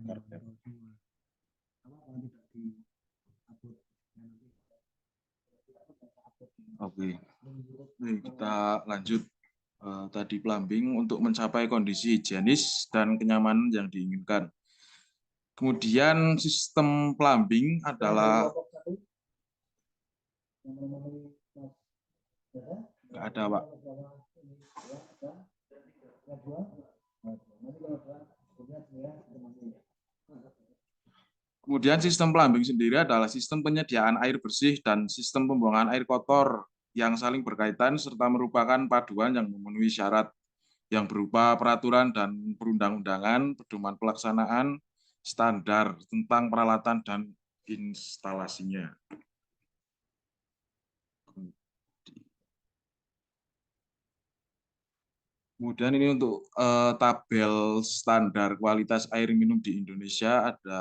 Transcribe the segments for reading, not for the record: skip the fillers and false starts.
karpet. Oke, kita lanjut. Tadi plumbing untuk mencapai kondisi higienis dan kenyamanan yang diinginkan. Kemudian sistem plumbing adalah nggak ada, Pak. Kemudian sistem plumbing sendiri adalah sistem penyediaan air bersih dan sistem pembuangan air kotor yang saling berkaitan serta merupakan paduan yang memenuhi syarat yang berupa peraturan dan perundang-undangan, pedoman pelaksanaan, standar tentang peralatan dan instalasinya. Kemudian ini untuk tabel standar kualitas air minum di Indonesia, ada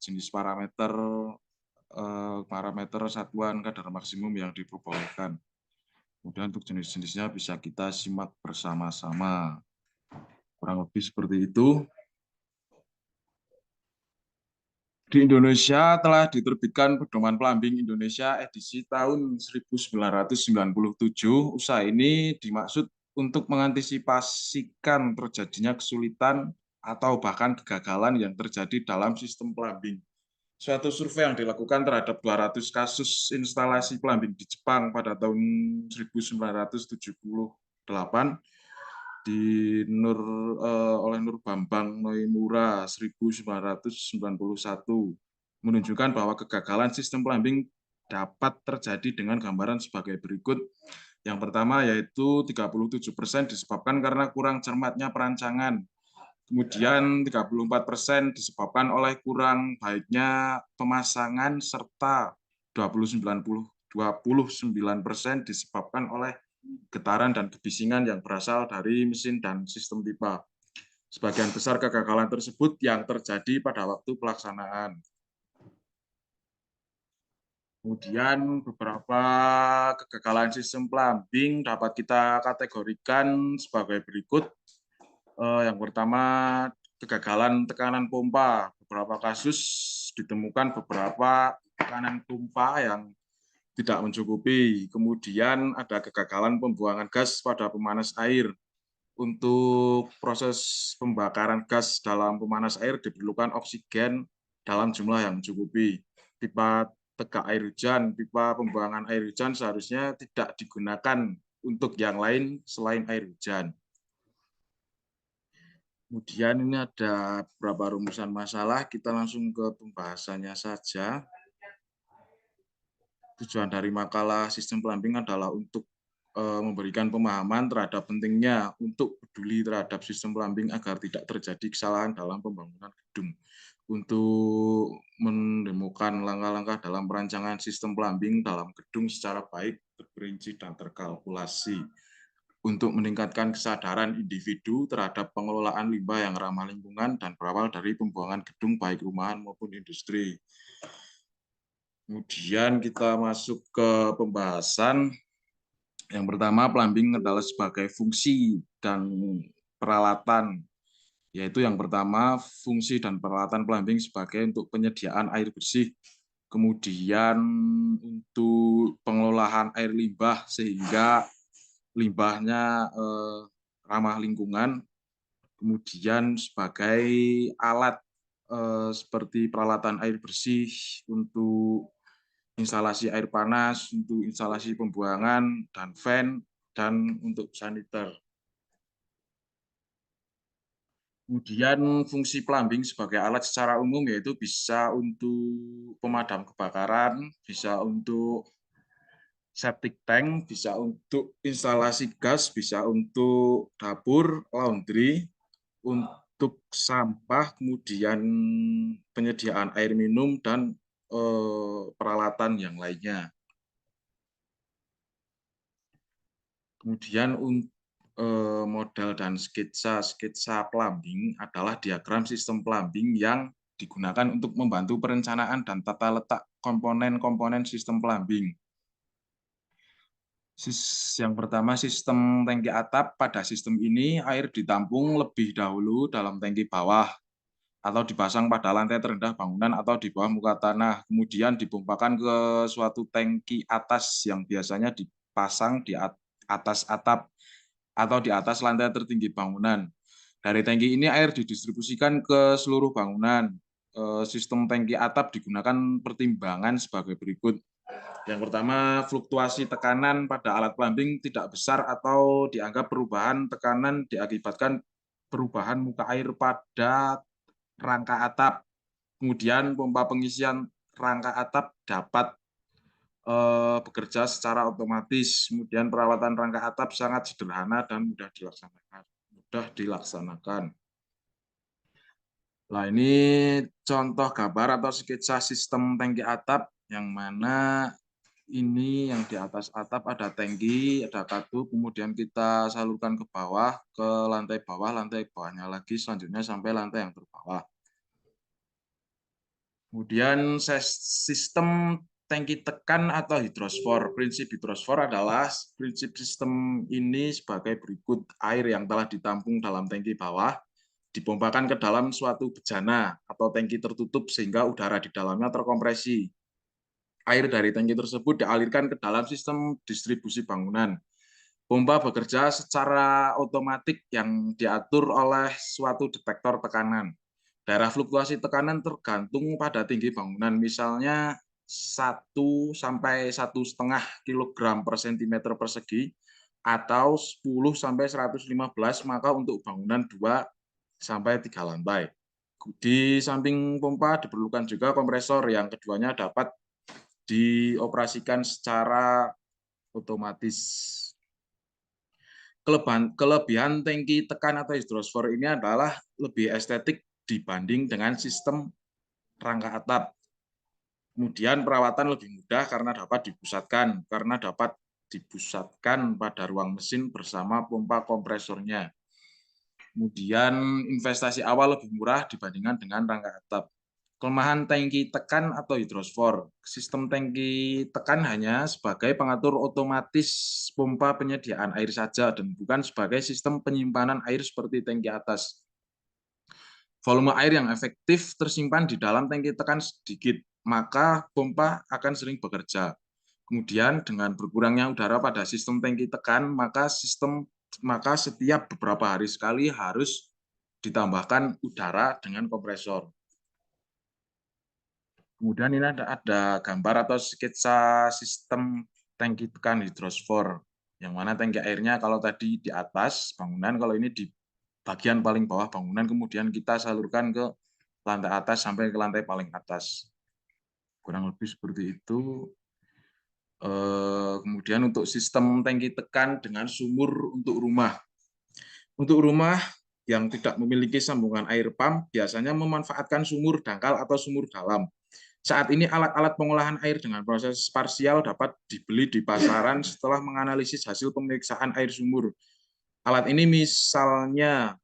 jenis parameter satuan kadar maksimum yang diperbolehkan. Kemudian untuk jenis-jenisnya bisa kita simak bersama-sama. Kurang lebih seperti itu. Di Indonesia telah diterbitkan Pedoman Plumbing Indonesia edisi tahun 1997. Usaha ini dimaksud untuk mengantisipasikan terjadinya kesulitan atau bahkan kegagalan yang terjadi dalam sistem plumbing. Suatu survei yang dilakukan terhadap 200 kasus instalasi plumbing di Jepang pada tahun 1978 oleh Nur Bambang Noimura 1991 menunjukkan bahwa kegagalan sistem plumbing dapat terjadi dengan gambaran sebagai berikut. Yang pertama yaitu 37% disebabkan karena kurang cermatnya perancangan. Kemudian 34% disebabkan oleh kurang baiknya pemasangan serta 29% disebabkan oleh getaran dan kebisingan yang berasal dari mesin dan sistem pipa. Sebagian besar kegagalan tersebut yang terjadi pada waktu pelaksanaan. Kemudian beberapa kegagalan sistem plumbing dapat kita kategorikan sebagai berikut. Yang pertama, kegagalan tekanan pompa. Beberapa kasus ditemukan beberapa tekanan pompa yang tidak mencukupi. Kemudian ada kegagalan pembuangan gas pada pemanas air. Untuk proses pembakaran gas dalam pemanas air diperlukan oksigen dalam jumlah yang mencukupi. Pipa tegak air hujan, pipa pembuangan air hujan seharusnya tidak digunakan untuk yang lain selain air hujan. Kemudian ini ada beberapa rumusan masalah, kita langsung ke pembahasannya saja. Tujuan dari makalah sistem plumbing adalah untuk memberikan pemahaman terhadap pentingnya untuk peduli terhadap sistem plumbing agar tidak terjadi kesalahan dalam pembangunan gedung. Untuk menemukan langkah-langkah dalam perancangan sistem plumbing dalam gedung secara baik, terperinci, dan terkalkulasi. Untuk meningkatkan kesadaran individu terhadap pengelolaan limbah yang ramah lingkungan dan berawal dari pembuangan gedung baik rumahan maupun industri. Kemudian kita masuk ke pembahasan. Yang pertama, plumbing adalah sebagai fungsi dan peralatan, yaitu yang pertama, fungsi dan peralatan plumbing sebagai untuk penyediaan air bersih, kemudian untuk pengelolaan air limbah sehingga limbahnya ramah lingkungan, kemudian sebagai alat seperti peralatan air bersih untuk instalasi air panas, untuk instalasi pembuangan, dan fan, dan untuk saniter. Kemudian fungsi plumbing sebagai alat secara umum yaitu bisa untuk pemadam kebakaran, bisa untuk septic tank, bisa untuk instalasi gas, bisa untuk dapur, laundry, untuk sampah, kemudian penyediaan air minum, dan peralatan yang lainnya. Kemudian model dan sketsa plumbing adalah diagram sistem plumbing yang digunakan untuk membantu perencanaan dan tata letak komponen-komponen sistem plumbing. Yang pertama, sistem tangki atap. Pada sistem ini, air ditampung lebih dahulu dalam tangki bawah. atau dipasang pada lantai terendah bangunan atau di bawah muka tanah, kemudian dipompakan ke suatu tangki atas yang biasanya dipasang di atas atap atau di atas lantai tertinggi bangunan. Dari tangki ini air didistribusikan ke seluruh bangunan. Sistem tangki atap digunakan pertimbangan sebagai berikut. Yang pertama, fluktuasi tekanan pada alat plumbing tidak besar atau dianggap perubahan tekanan diakibatkan perubahan muka air pada rangka atap. Kemudian pompa pengisian rangka atap dapat bekerja secara otomatis. Kemudian perawatan rangka atap sangat sederhana dan mudah dilaksanakan. Nah, ini contoh gambar atau sketsa sistem tangki atap yang mana ini yang di atas atap ada tangki, ada katup, kemudian kita salurkan ke bawah, ke lantai bawahnya lagi, selanjutnya sampai lantai yang terbawah. Kemudian sistem tangki tekan atau hidrosfor. Prinsip hidrosfor adalah prinsip sistem ini sebagai berikut. Air yang telah ditampung dalam tangki bawah dipompakan ke dalam suatu bejana atau tangki tertutup sehingga udara di dalamnya terkompresi. Air dari tangki tersebut dialirkan ke dalam sistem distribusi bangunan. Pompa bekerja secara otomatis yang diatur oleh suatu detektor tekanan. Daerah fluktuasi tekanan tergantung pada tinggi bangunan, misalnya 1 sampai 1,5 kg per cm persegi atau 10 sampai 115, maka untuk bangunan 2 sampai 3 lantai. Di samping pompa diperlukan juga kompresor yang keduanya dapat dioperasikan secara otomatis. Kelebihan tangki tekan atau hidrosfor ini adalah lebih estetik dibanding dengan sistem rangka atap. Kemudian perawatan lebih mudah karena dapat dipusatkan pada ruang mesin bersama pompa kompresornya. Kemudian investasi awal lebih murah dibandingkan dengan rangka atap. Kelemahan tangki tekan atau hidrosfor. Sistem tangki tekan hanya sebagai pengatur otomatis pompa penyediaan air saja dan bukan sebagai sistem penyimpanan air seperti tangki atas. Volume air yang efektif tersimpan di dalam tangki tekan sedikit, maka pompa akan sering bekerja. Kemudian dengan berkurangnya udara pada sistem tangki tekan, maka setiap beberapa hari sekali harus ditambahkan udara dengan kompresor. Kemudian ini ada gambar atau sketsa sistem tangki tekan hidrosfor, yang mana tangki airnya kalau tadi di atas bangunan, kalau ini di bagian paling bawah bangunan, kemudian kita salurkan ke lantai atas sampai ke lantai paling atas. Kurang lebih seperti itu. Kemudian untuk sistem tangki tekan dengan sumur untuk rumah. Untuk rumah yang tidak memiliki sambungan air pump, biasanya memanfaatkan sumur dangkal atau sumur dalam. Saat ini alat-alat pengolahan air dengan proses parsial dapat dibeli di pasaran setelah menganalisis hasil pemeriksaan air sumur. Alat ini misalnya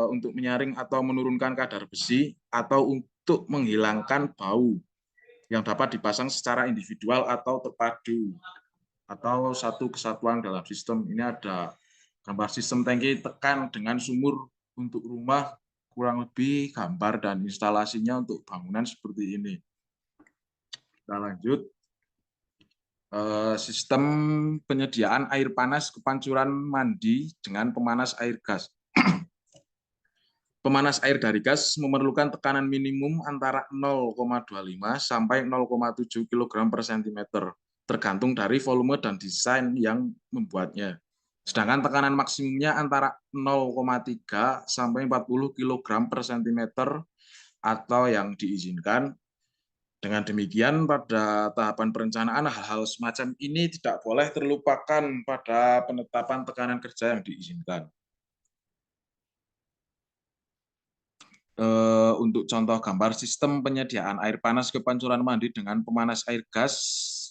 untuk menyaring atau menurunkan kadar besi atau untuk menghilangkan bau yang dapat dipasang secara individual atau terpadu atau satu kesatuan dalam sistem. Ini ada gambar sistem tangki tekan dengan sumur untuk rumah, kurang lebih gambar dan instalasinya untuk bangunan seperti ini. Kita lanjut. Sistem penyediaan air panas kepancuran mandi dengan pemanas air gas. Pemanas air dari gas memerlukan tekanan minimum antara 0,25 sampai 0,7 kg per cm, tergantung dari volume dan desain yang membuatnya. Sedangkan tekanan maksimumnya antara 0,3 sampai 40 kg per cm atau yang diizinkan. Dengan demikian, pada tahapan perencanaan, hal-hal semacam ini tidak boleh terlupakan pada penetapan tekanan kerja yang diizinkan. Untuk contoh gambar sistem penyediaan air panas kepancuran mandi dengan pemanas air gas,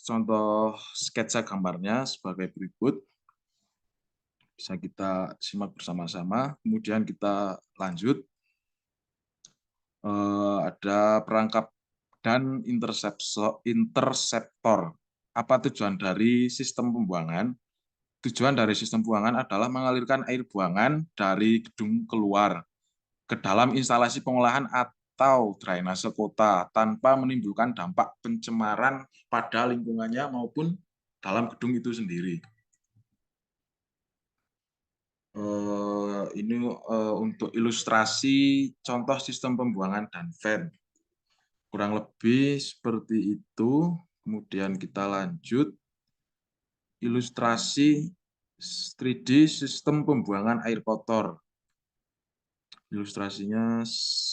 contoh sketsa gambarnya sebagai berikut. Bisa kita simak bersama-sama, kemudian kita lanjut. Ada perangkap dan interseptor. Apa tujuan dari sistem pembuangan? Tujuan dari sistem pembuangan adalah mengalirkan air buangan dari gedung keluar ke dalam instalasi pengolahan atau drainase kota tanpa menimbulkan dampak pencemaran pada lingkungannya maupun dalam gedung itu sendiri. Ini untuk ilustrasi contoh sistem pembuangan dan fan. Kurang lebih seperti itu. Kemudian kita lanjut. Ilustrasi 3D sistem pembuangan air kotor. Ilustrasinya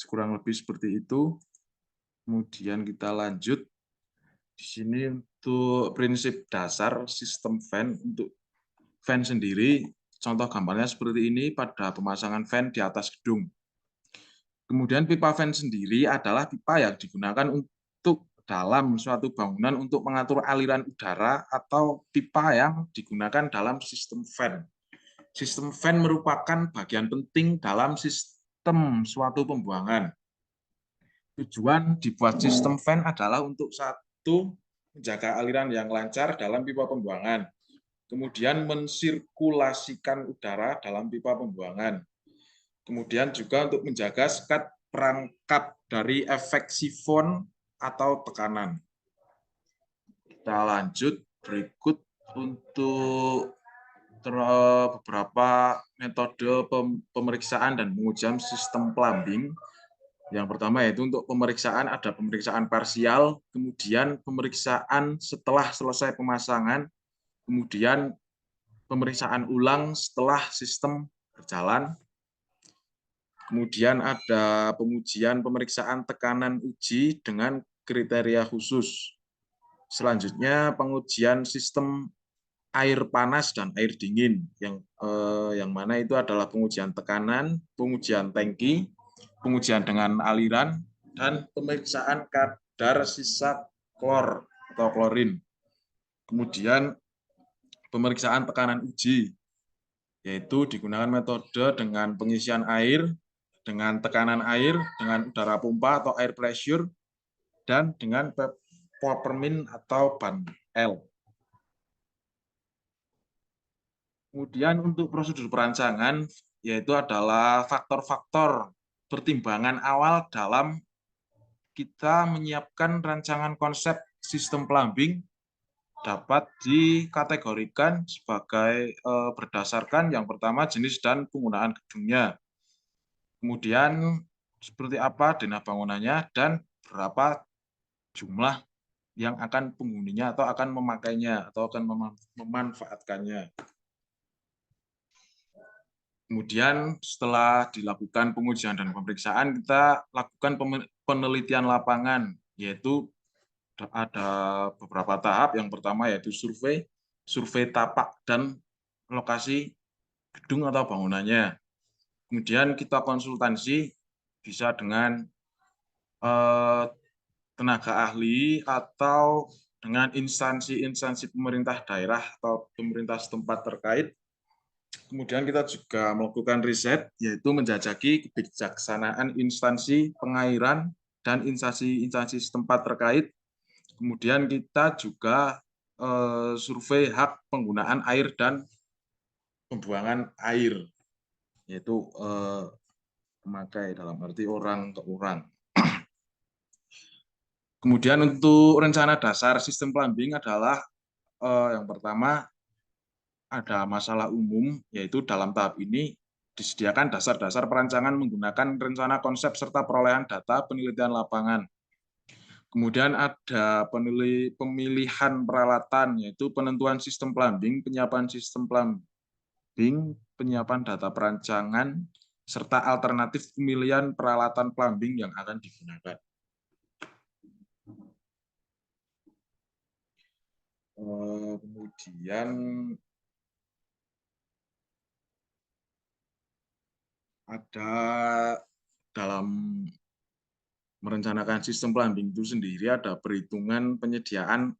kurang lebih seperti itu. Kemudian kita lanjut. Di sini untuk prinsip dasar sistem fan. Untuk fan sendiri, contoh gambarnya seperti ini pada pemasangan fan di atas gedung. Kemudian pipa fan sendiri adalah pipa yang digunakan untuk dalam suatu bangunan untuk mengatur aliran udara atau pipa yang digunakan dalam sistem fan. Sistem fan merupakan bagian penting dalam sistem suatu pembuangan. Tujuan dibuat sistem fan adalah untuk satu, menjaga aliran yang lancar dalam pipa pembuangan. Kemudian mensirkulasikan udara dalam pipa pembuangan. Kemudian juga untuk menjaga sekat perangkap dari efek sifon atau tekanan. Kita lanjut berikut untuk beberapa metode pemeriksaan dan pengujian sistem plumbing. Yang pertama yaitu untuk pemeriksaan, ada pemeriksaan parsial, kemudian pemeriksaan setelah selesai pemasangan, kemudian pemeriksaan ulang setelah sistem berjalan, kemudian ada pengujian pemeriksaan tekanan uji dengan kriteria khusus. Selanjutnya pengujian sistem air panas dan air dingin, yang mana itu adalah pengujian tekanan, pengujian tangki, pengujian dengan aliran, dan pemeriksaan kadar sisa klor atau klorin. Kemudian pemeriksaan tekanan uji, yaitu digunakan metode dengan pengisian air, dengan tekanan air, dengan udara pompa atau air pressure, dan dengan peppermint atau ban L. Kemudian untuk prosedur perancangan, yaitu adalah faktor-faktor pertimbangan awal dalam kita menyiapkan rancangan konsep sistem plumbing dapat dikategorikan sebagai berdasarkan yang pertama jenis dan penggunaan gedungnya. Kemudian seperti apa denah bangunannya dan berapa jumlah yang akan penghuninya atau akan memakainya atau akan memanfaatkannya. Kemudian setelah dilakukan pengujian dan pemeriksaan, kita lakukan penelitian lapangan, yaitu ada beberapa tahap. Yang pertama yaitu survei tapak dan lokasi gedung atau bangunannya. Kemudian kita konsultasi bisa dengan tenaga ahli atau dengan instansi-instansi pemerintah daerah atau pemerintah setempat terkait. Kemudian kita juga melakukan riset, yaitu menjajaki kebijaksanaan instansi pengairan dan instansi-instansi setempat terkait. Kemudian kita juga survei hak penggunaan air dan pembuangan air, yaitu pemakai dalam arti orang ke orang. Kemudian untuk rencana dasar sistem plumbing adalah yang pertama, ada masalah umum, yaitu dalam tahap ini disediakan dasar-dasar perancangan menggunakan rencana konsep serta perolehan data penelitian lapangan. Kemudian ada pemilihan peralatan, yaitu penentuan sistem plumbing, penyiapan sistem plumbing, penyiapan data perancangan, serta alternatif pemilihan peralatan plumbing yang akan digunakan. Kemudian ada dalam merencanakan sistem plumbing itu sendiri ada perhitungan penyediaan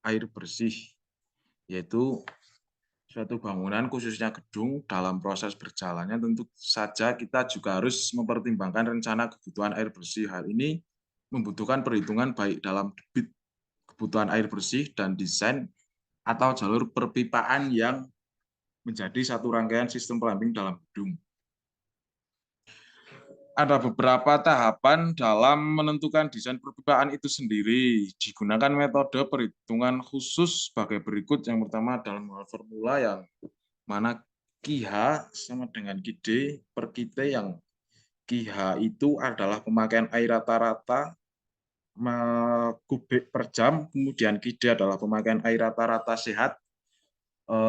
air bersih, yaitu suatu bangunan khususnya gedung dalam proses berjalannya tentu saja kita juga harus mempertimbangkan rencana kebutuhan air bersih. Hal ini membutuhkan perhitungan baik dalam debit kebutuhan air bersih dan desain atau jalur perpipaan yang menjadi satu rangkaian sistem plumbing dalam gedung. ada beberapa tahapan dalam menentukan desain perpipaan itu sendiri. Digunakan metode perhitungan khusus sebagai berikut. Yang pertama adalah formula yang mana QH sama dengan QD per QT, yang QH itu adalah pemakaian air rata-rata kubik per jam, kemudian QD adalah pemakaian air rata-rata sehat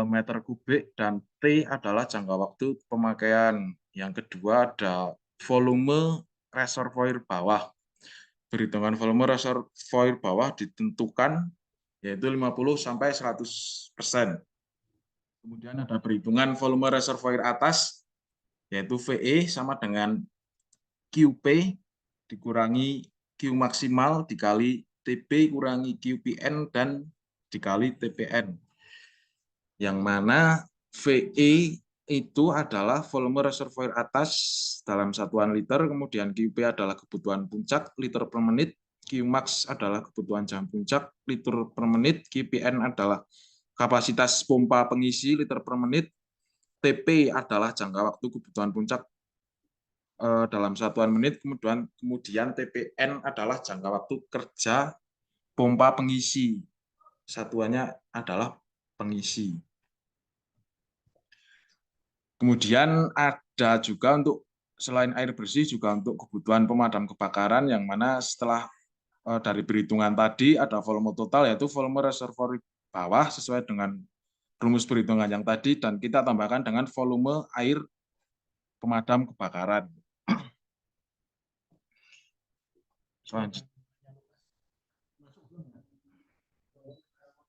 meter kubik, dan T adalah jangka waktu pemakaian. Yang kedua ada volume reservoir bawah. Perhitungan volume reservoir bawah ditentukan yaitu 50 sampai 100%. Kemudian ada perhitungan volume reservoir atas yaitu VE sama dengan QP dikurangi Q maksimal dikali TP kurangi QPN dan dikali TPN. Yang mana VE itu adalah volume reservoir atas dalam satuan liter, kemudian QP adalah kebutuhan puncak liter per menit, Qmax adalah kebutuhan jam puncak liter per menit, QPN adalah kapasitas pompa pengisi liter per menit, TP adalah jangka waktu kebutuhan puncak dalam satuan menit, kemudian TPN adalah jangka waktu kerja pompa pengisi, satuannya adalah pengisi. Kemudian ada juga untuk selain air bersih juga untuk kebutuhan pemadam kebakaran, yang mana setelah dari perhitungan tadi ada volume total yaitu volume reservoir bawah sesuai dengan rumus perhitungan yang tadi, dan kita tambahkan dengan volume air pemadam kebakaran.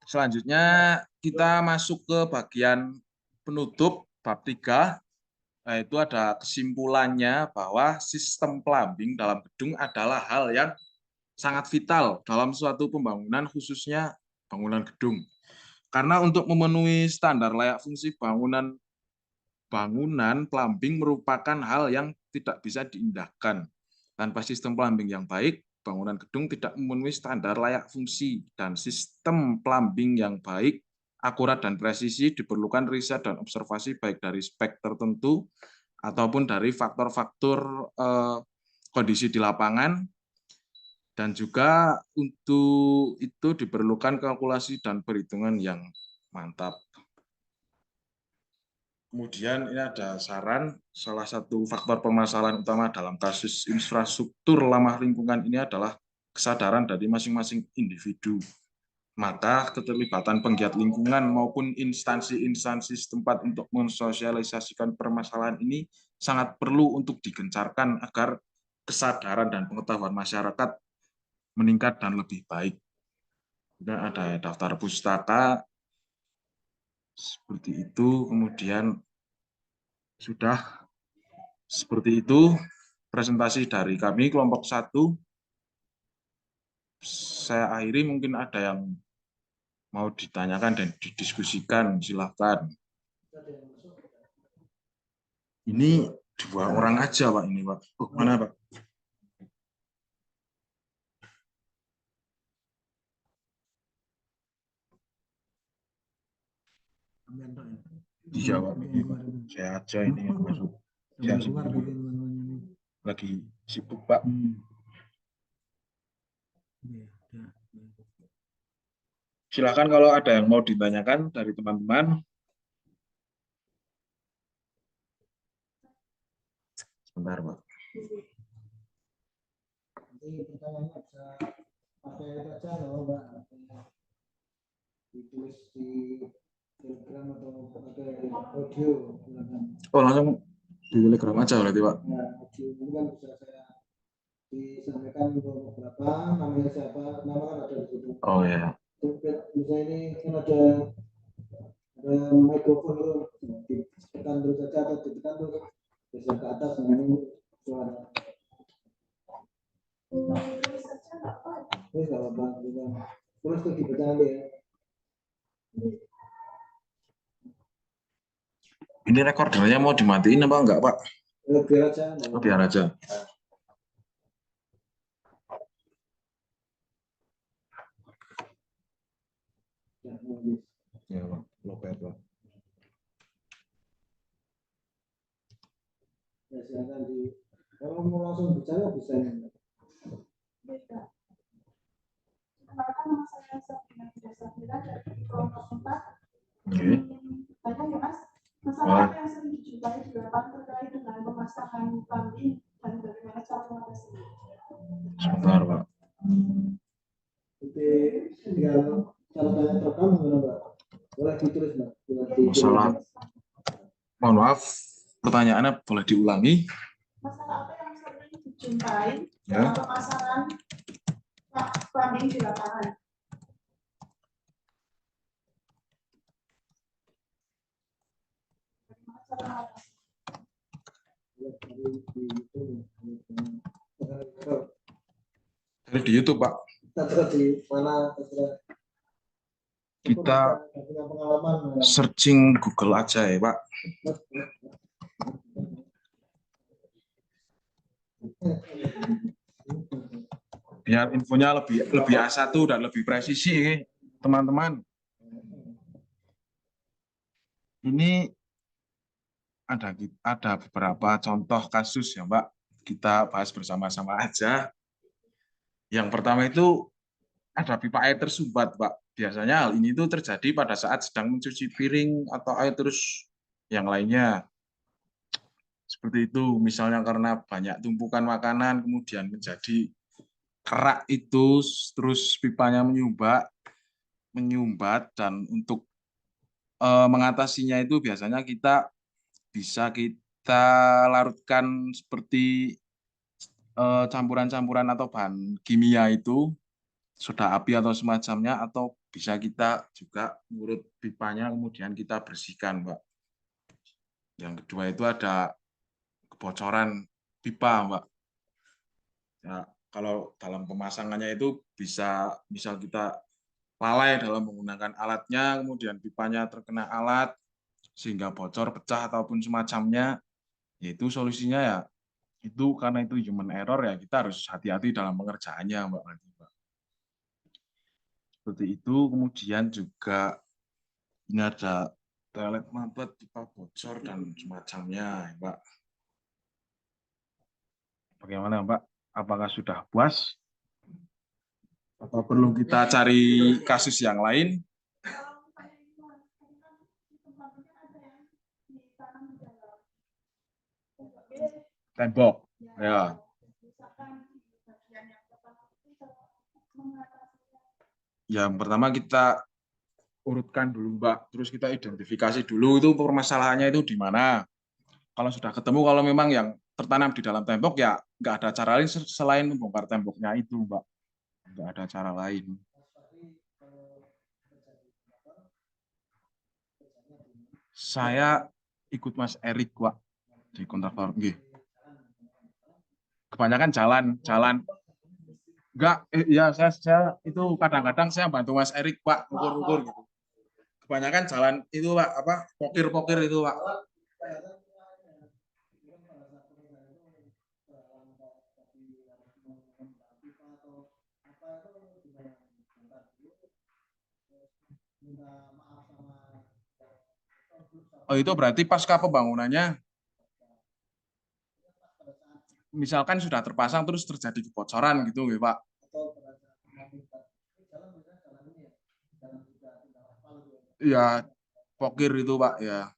Selanjutnya kita masuk ke bagian penutup bab 3. Yaitu ada kesimpulannya bahwa sistem plumbing dalam gedung adalah hal yang sangat vital dalam suatu pembangunan, khususnya bangunan gedung. Karena untuk memenuhi standar layak fungsi bangunan plumbing merupakan hal yang tidak bisa diindahkan. Tanpa sistem plumbing yang baik, bangunan gedung tidak memenuhi standar layak fungsi, dan sistem plumbing yang baik, akurat dan presisi diperlukan riset dan observasi baik dari spek tertentu ataupun dari faktor-faktor kondisi di lapangan, dan juga untuk itu diperlukan kalkulasi dan perhitungan yang mantap. Kemudian ini ada saran, salah satu faktor permasalahan utama dalam kasus infrastruktur ramah lingkungan ini adalah kesadaran dari masing-masing individu. Maka keterlibatan penggiat lingkungan maupun instansi-instansi setempat untuk mensosialisasikan permasalahan ini sangat perlu untuk digencarkan agar kesadaran dan pengetahuan masyarakat meningkat dan lebih baik. Kemudian ada daftar pustaka seperti itu, kemudian sudah seperti itu presentasi dari kami kelompok 1. Saya akhiri, mungkin ada yang mau ditanyakan dan didiskusikan, silahkan. Ini 2 orang aja, Pak. Ini, Pak. Oh, mana, Pak? Iya, Pak. Ini, Pak. Saya aja ini yang masuk. Saya sendiri. Lagi sibuk, Pak. Silahkan kalau ada yang mau ditanyakan dari teman-teman. Sebentar, Pak. Nanti pertanyaannya bisa pakai baca loh, Mbak. Ditulis di Telegram atau pakai audio. Oh, langsung di Telegram aja berarti, Pak. Ya, audio ini kan bisa saya disampaikan beberapa, namanya siapa, nama kan ada di situ. Oh ya. Misalnya ini kan ada mikrofon itu, ditekan terus saja atau ditekan terus bisa ke atas dengan suara. Ini kalau bang juga terus tuh dibaca nanti ya. Ini rekordernya mau dimatiin apa enggak, Pak? Biar aja. Oh, biar aja. Ya, Pak. Lopet, Pak. Ya, silakan di Kalau mau langsung bicara bisa nih. Beda. Kemarin nama saya Sabrina Safira dari kelompok 4. Tanya ya Mas, masalah apa yang sering dijumpai di lapangan terkait dengan pemasangan plumbing dan bagaimana cara mengatasinya? Sebentar, Pak. Jadi tinggal cara-cara terekam gimana, Mbak? Boleh ditulis, Mbak. Masalah. Mohon maaf, pertanyaannya boleh diulangi. Masalah apa yang sering dijumpai Ya. dalam pemasangan plumbing di lapangan? Dari di YouTube, Pak. Di mana Kita punya pengalaman searching Google aja ya, Pak. Biar infonya lebih A1 dan lebih presisi, teman-teman. Ini ada beberapa contoh kasus ya, Mbak. Kita bahas bersama-sama aja. Yang pertama itu ada pipa air tersumbat, Pak. Biasanya hal ini itu terjadi pada saat sedang mencuci piring atau air terus yang lainnya. Seperti itu, misalnya karena banyak tumpukan makanan, kemudian menjadi kerak itu, terus pipanya menyumbat, dan untuk mengatasinya itu biasanya bisa kita larutkan seperti campuran-campuran atau bahan kimia itu, soda api atau semacamnya, atau bisa kita juga ngurut pipanya kemudian kita bersihkan, Mbak. Yang kedua itu ada kebocoran pipa, Mbak. Ya, kalau dalam pemasangannya itu bisa misal kita lalai dalam menggunakan alatnya, kemudian pipanya terkena alat sehingga bocor, pecah ataupun semacamnya, yaitu solusinya ya itu karena itu human error ya kita harus hati-hati dalam pengerjaannya, Mbak. Seperti itu. Kemudian juga ini ada toilet mampet, pipa bocor dan semacamnya, Mbak. Bagaimana, Mbak? Apakah sudah puas? Atau perlu kita cari kasus yang lain? Tembok, ya. Yang pertama kita urutkan dulu, Mbak. Terus kita identifikasi dulu itu permasalahannya itu di mana. Kalau sudah ketemu, kalau memang yang tertanam di dalam tembok ya nggak ada cara lain selain membongkar temboknya itu, Mbak. Nggak ada cara lain. Saya ikut Mas Erik, Pak, di kontraflow. Kebanyakan jalan. Enggak, ya saya itu kadang-kadang saya bantu Mas Erik, Pak, ukur-ukur gitu. Kebanyakan jalan itu, Pak, apa pokir-pokir itu, Pak. Oh, itu berarti pasca pembangunannya, misalkan sudah terpasang terus terjadi kebocoran gitu, ya, Pak. Ya, pokir itu, Pak, ya.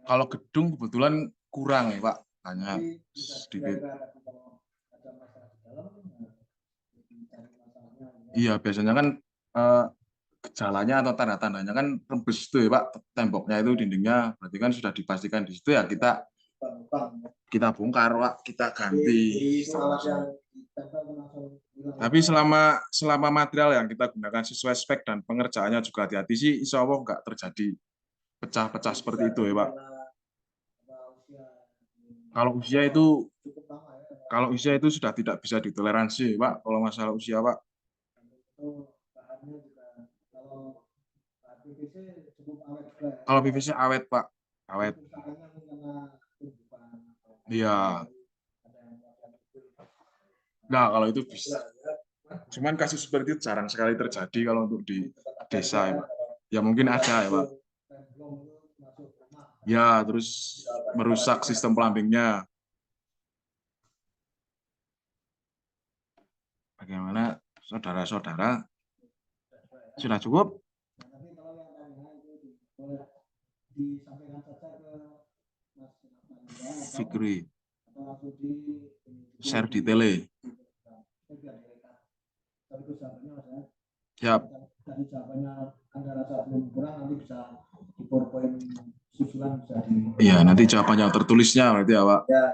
Kalau gedung kebetulan kurang, ya, Pak. Hanya sedikit. Iya, biasanya kan gejalanya atau tanda-tandanya kan rembes itu, ya, Pak. Temboknya itu, dindingnya, berarti kan sudah dipastikan di situ ya kita bongkar, Pak, kita ganti. Tapi selama material yang kita gunakan sesuai spek dan pengerjaannya juga hati-hati sih, insya Allah nggak terjadi pecah-pecah seperti itu, ya, Pak. Kalau usia itu sudah tidak bisa ditoleransi, Pak. Kalau masalah usia, Pak. Kalau PVC awet, Pak. Awet. Iya. Nah, kalau itu bisa. Cuman kasus seperti itu jarang sekali terjadi kalau untuk di desa, ya, Pak. Ya mungkin ada, ya, Pak. Ya, terus merusak sistem plumbingnya. Bagaimana saudara-saudara? Sudah cukup? Nanti kalau yang lainnya itu boleh disampaikan saja ke Mas Nanda Fikri, atau langsung di share di tele. Tapi jawabannya Mas ya. Siap. Tadi jawabannya Anda rasa belum kurang, nanti bisa di PowerPoint susulan bisa di. Iya, nanti jawabannya tertulisnya berarti ya, Pak. Ya.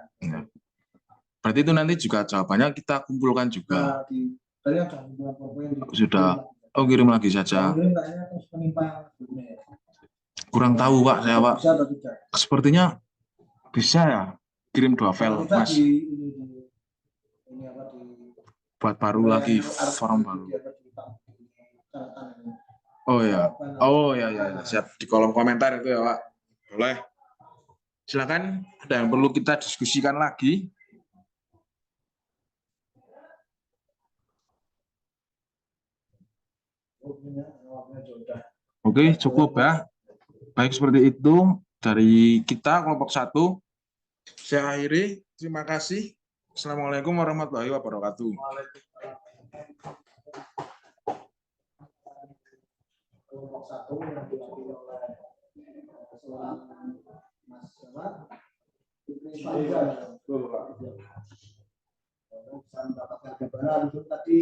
Berarti itu nanti juga jawabannya kita kumpulkan juga. Tadi ada PowerPoint di. Sudah. Oh, kirim lagi saja. Kirim kayaknya terus penimpa yang sebelumnya ya. Kurang tahu, Pak, saya, Pak. Bisa atau tidak? Sepertinya bisa ya. Kirim 2 file, Kalau bisa Mas. Ini apa di Buat baru lagi, form baru. Oh ya. Oh ya, ya, siap. Di kolom komentar itu ya, Pak. Boleh. Silakan, ada yang perlu kita diskusikan lagi? Oke, cukup ya. Baik, seperti itu dari kita kelompok 1. Saya akhiri. Terima kasih. Assalamualaikum warahmatullahi wabarakatuh. Kelompok 1 yang diwakili oleh seorang Mas Jawa, bisa mendapatkan gambaran itu tadi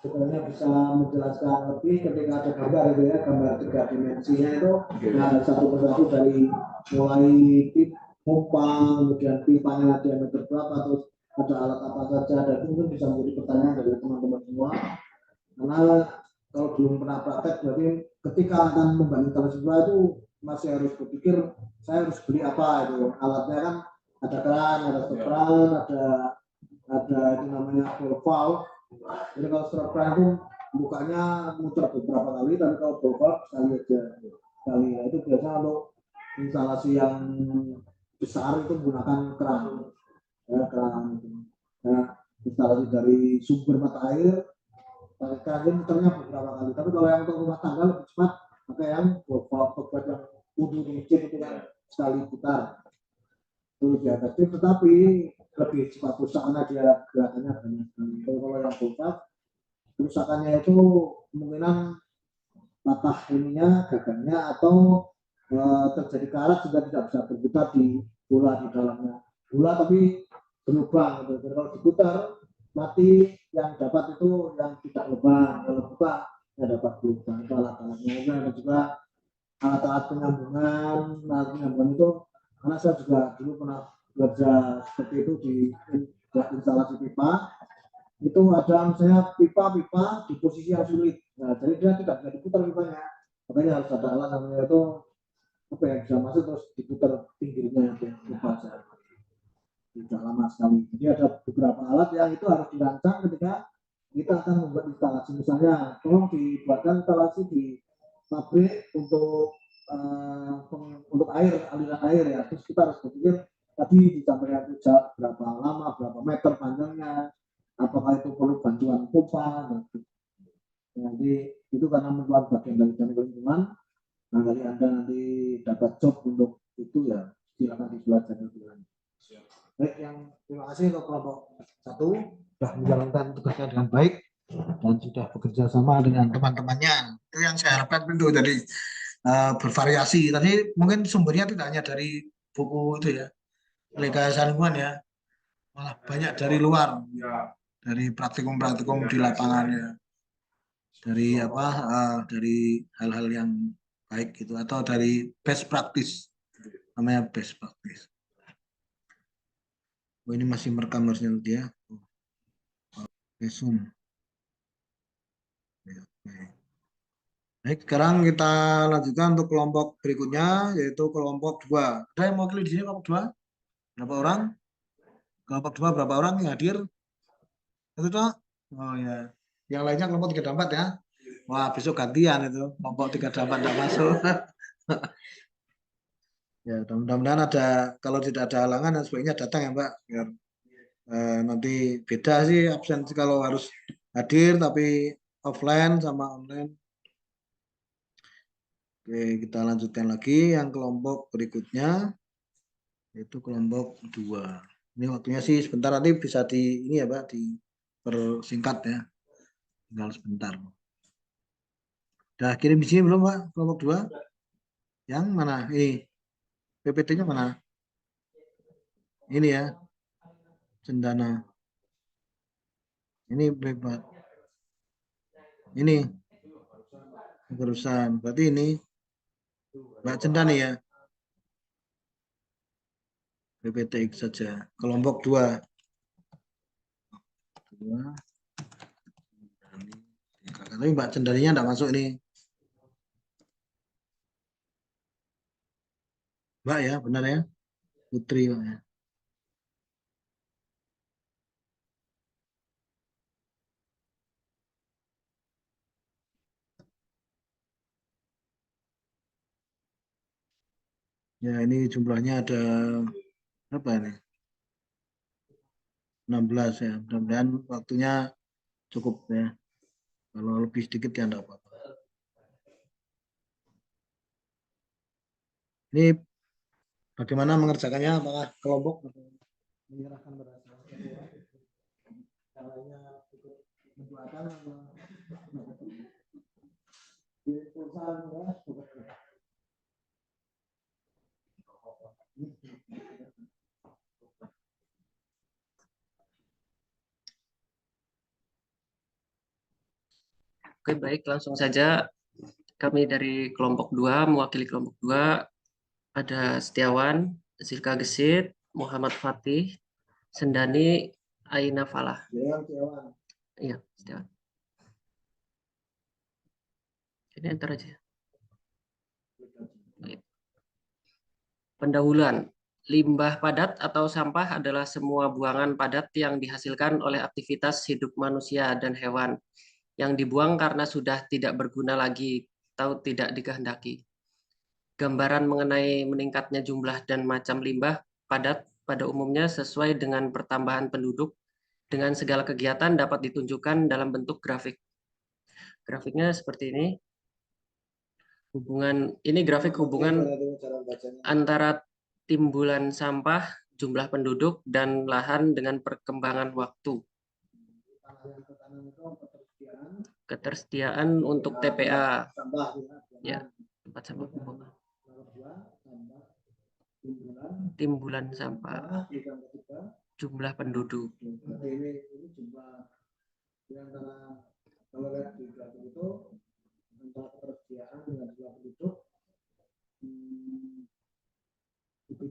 sebenarnya bisa menjelaskan lebih ketika ada gambar itu ya, gambar 3 dimensinya itu. Nah, satu persatu dari mulai pompa, kemudian pipanya diameter berapa, terus ada alat apa saja, dan itu mungkin bisa menjadi pertanyaan dari teman-teman semua. Karena kalau belum pernah praktek, berarti ketika akan membangun instalasi itu masih harus berpikir saya harus beli apa itu. Alatnya kan ada keran, ada stokran, ada itu namanya valve. Jadi kalau stokran itu bukanya muter beberapa kali, tapi kalau valve sekali aja. Sekali. Nah, itu biasanya untuk instalasi yang besar itu menggunakan keran. Ya, keran. Nah, instalasi dari sumber mata air keran muternya beberapa kali. Tapi kalau yang untuk rumah tangga lebih cepat pakai yang valve yang kudu dicek itu kan sekali putar. Itu dia efektif, tetapi lebih cepat rusak karena dia gerakannya banyak. Kalau yang valve kerusakannya itu kemungkinan patah ininya, gagangnya, atau terjadi karat sehingga tidak bisa berputar di bola di dalamnya. Bola tapi berlubang gitu. Jadi kalau diputar mati, yang dapat itu yang tidak lubang, kalau buka yang dapat berlubang. Itu alat-alatnya. Ada juga alat-alat penyambungan itu, karena saya juga dulu pernah belajar seperti itu di instalasi pipa. Itu ada misalnya pipa di posisi yang sulit. Nah, jadi dia tidak bisa diputar pipanya. Makanya harus ada alat namanya itu apa yang bisa masuk terus diputar pinggirnya pipa saja. Tidak lama sekali. Jadi ada beberapa alat yang itu harus dirancang ketika kita akan membuat instalasi. Misalnya, tolong dibuatkan instalasi di pabrik untuk air, aliran air ya. Terus kita harus berpikir tadi disampaikan berapa lama, berapa meter panjangnya, apakah itu perlu bantuan pompa. Jadi itu karena merupakan bagian dari teknik lingkungan. Nah, kali Anda nanti dapat job untuk itu ya, silakan dipelajari lebih lanjut. Baik, terima kasih untuk kelompok 1 sudah menjalankan tugasnya dengan baik dan sudah bekerja sama dengan teman-temannya. Itu yang saya harapkan tentu jadi bervariasi. Tadi mungkin sumbernya tidak hanya dari buku itu ya, rekayasa lingkungan ya, malah banyak dari luar, dari praktikum-praktikum di lapangannya, dari dari hal-hal yang baik gitu, atau dari best practice, namanya best practice. Oh, ini masih merekam harusnya dia. Zoom. Baik, sekarang kita lanjutkan untuk kelompok berikutnya, yaitu kelompok 2. Ada yang mau pilih di sini kelompok 2? Berapa orang? Kelompok 2 berapa orang yang hadir? Itu toh? Oh ya. Yang lainnya kelompok 3 dan 4 ya. Wah, besok gantian itu. Kelompok 3 dan 4 tidak masuk. Ya, mudah-mudahan ada, kalau tidak ada halangan dan sebaiknya datang ya, Mbak. Biar nanti beda sih absensi kalau harus hadir tapi offline sama online. Oke, kita lanjutkan lagi yang kelompok berikutnya, yaitu kelompok 2. Ini waktunya sih sebentar, nanti bisa di ini ya Pak, dipersingkat ya. Tinggal sebentar. Udah kirim di sini belum Pak, kelompok 2? Yang mana? Ini PPT-nya mana? Ini ya, cendana. Ini bebas. Ini urusan. Berarti ini Mbak Cendana ya. PPTX saja. Kelompok 2. Tapi Mbak Cendaninya enggak masuk ini. Mbak ya, benar ya? Putri Mbak ya. Ya, ini jumlahnya ada berapa ini? 16 ya. Mudah-mudahan waktunya cukup ya. Kalau lebih sedikit ya enggak apa-apa. Ini bagaimana mengerjakannya? Apakah kelompok atau menyerahkan pada caranya ikut membuatkan atau di perusahaan ya? Oke, baik, langsung saja. Kami dari kelompok 2, mewakili kelompok 2, ada Setiawan, Zilka Gesit, Muhammad Fatih, Sendani, Aina Falah. Iya, Setiawan. Ini enter aja. Pendahuluan. Limbah padat atau sampah adalah semua buangan padat yang dihasilkan oleh aktivitas hidup manusia dan hewan yang dibuang karena sudah tidak berguna lagi atau tidak dikehendaki. Gambaran mengenai meningkatnya jumlah dan macam limbah padat pada umumnya sesuai dengan pertambahan penduduk dengan segala kegiatan dapat ditunjukkan dalam bentuk grafik. Grafiknya seperti ini. Ini grafik hubungan antara timbulan sampah, jumlah penduduk, dan lahan dengan perkembangan waktu. Ketersediaan untuk TPA. Ya, tempat sampah pembuangan. Timbulan sampah, jumlah penduduk.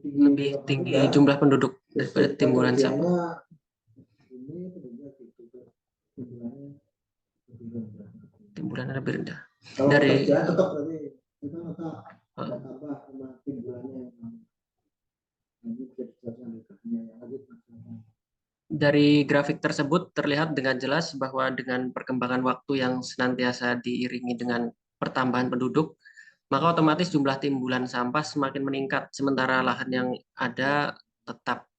Lebih tinggi jumlah penduduk daripada timbulan sampah. Timbulannya lebih rendah. Dari grafik tersebut terlihat dengan jelas bahwa dengan perkembangan waktu yang senantiasa diiringi dengan pertambahan penduduk, maka otomatis jumlah timbulan sampah semakin meningkat, sementara lahan yang ada tetap.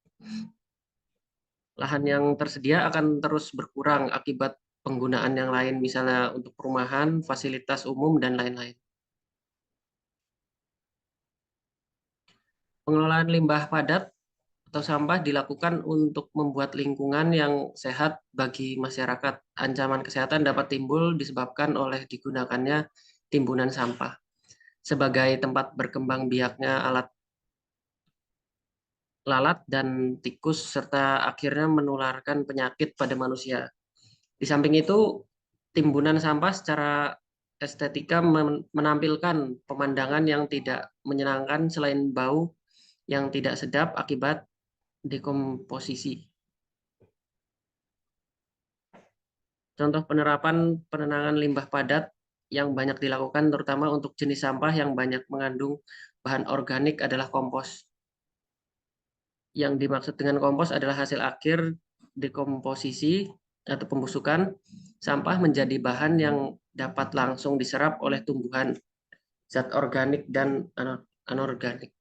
Lahan yang tersedia akan terus berkurang akibat penggunaan yang lain, misalnya untuk perumahan, fasilitas umum, dan lain-lain. Pengelolaan limbah padat atau sampah dilakukan untuk membuat lingkungan yang sehat bagi masyarakat. Ancaman kesehatan dapat timbul disebabkan oleh digunakannya timbunan sampah sebagai tempat berkembang biaknya alat lalat dan tikus, serta akhirnya menularkan penyakit pada manusia. Di samping itu, timbunan sampah secara estetika menampilkan pemandangan yang tidak menyenangkan selain bau yang tidak sedap akibat dekomposisi. Contoh penerapan penenangan limbah padat yang banyak dilakukan terutama untuk jenis sampah yang banyak mengandung bahan organik adalah kompos. Yang dimaksud dengan kompos adalah hasil akhir dekomposisi atau pembusukan sampah menjadi bahan yang dapat langsung diserap oleh tumbuhan, zat organik dan anorganik.